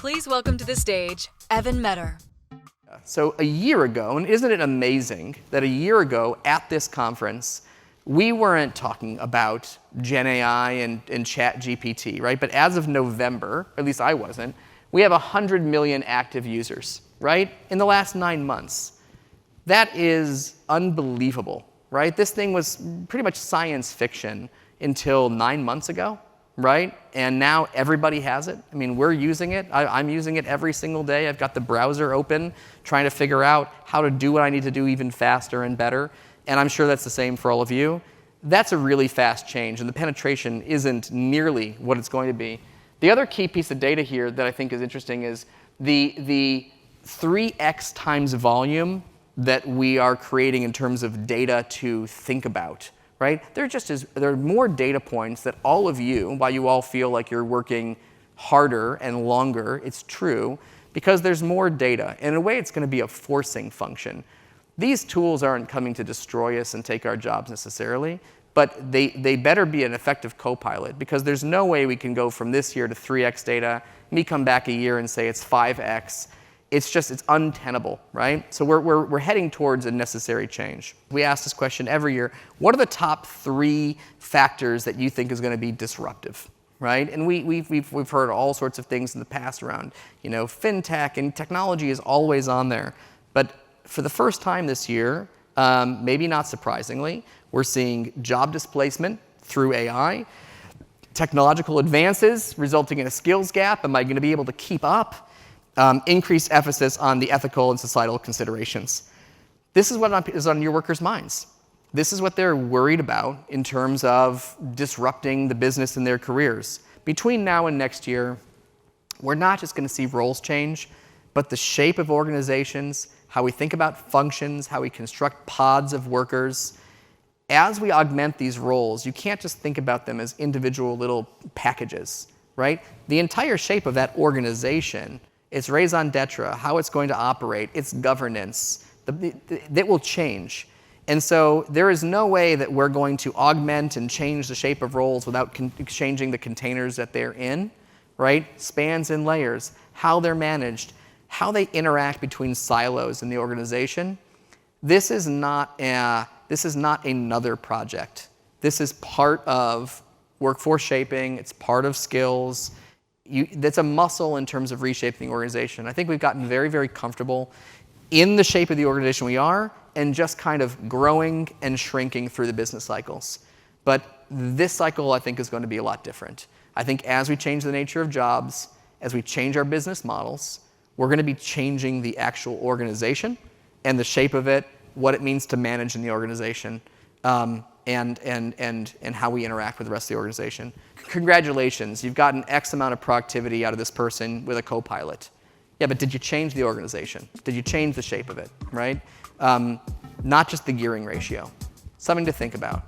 Please welcome to the stage, Evan Metter. So a year ago, and isn't it amazing that a year ago at this conference, we weren't talking about Gen AI and Chat GPT, right? But as of November, or at least I wasn't, we have 100 million active users, right? In the last 9 months. That is unbelievable, right? This thing was pretty much science fiction until 9 months ago, right? And now everybody has it. I mean, we're using it. I'm using it every single day. I've got the browser open, trying to figure out how to do what I need to do even faster and better. And I'm sure that's the same for all of you. That's a really fast change, and the penetration isn't nearly what it's going to be. The other key piece of data here that I think is interesting is the 3x times volume that we are creating in terms of data to think about, right? There are more data points that all of you, while you all feel like you're working harder and longer, it's true, because there's more data. And in a way, it's going to be a forcing function. These tools aren't coming to destroy us and take our jobs necessarily, but they better be an effective co-pilot, because there's no way we can go from this year to 3x data, me come back a year and say it's 5x. It's untenable, right? So we're heading towards a necessary change. We ask this question every year. What are the top 3 factors that you think is going to be disruptive, right? And we've heard all sorts of things in the past around, fintech, and technology is always on there. But for the first time this year, maybe not surprisingly, we're seeing job displacement through AI, technological advances resulting in a skills gap. Am I going to be able to keep up? Increased emphasis on the ethical and societal considerations. This is what is on your workers' minds. This is what they're worried about in terms of disrupting the business and their careers. Between now and next year, we're not just going to see roles change, but the shape of organizations, how we think about functions, how we construct pods of workers. As we augment these roles, you can't just think about them as individual little packages, right? The entire shape of that organization, its raison d'etre, how it's going to operate, its governance, that will change. And so there is no way that we're going to augment and change the shape of roles without changing the containers that they're in, right? Spans and layers, how they're managed, how they interact between silos in the organization. This is not another project. This is part of workforce shaping. It's part of skills. That's a muscle in terms of reshaping the organization. I think we've gotten very, very comfortable in the shape of the organization we are and just kind of growing and shrinking through the business cycles. But this cycle, I think, is going to be a lot different. I think as we change the nature of jobs, as we change our business models, we're going to be changing the actual organization and the shape of it, what it means to manage in the organization, and how we interact with the rest of the organization. Congratulations, you've gotten X amount of productivity out of this person with a co-pilot. Yeah, but did you change the organization? Did you change the shape of it, right? Not just the gearing ratio. Something to think about.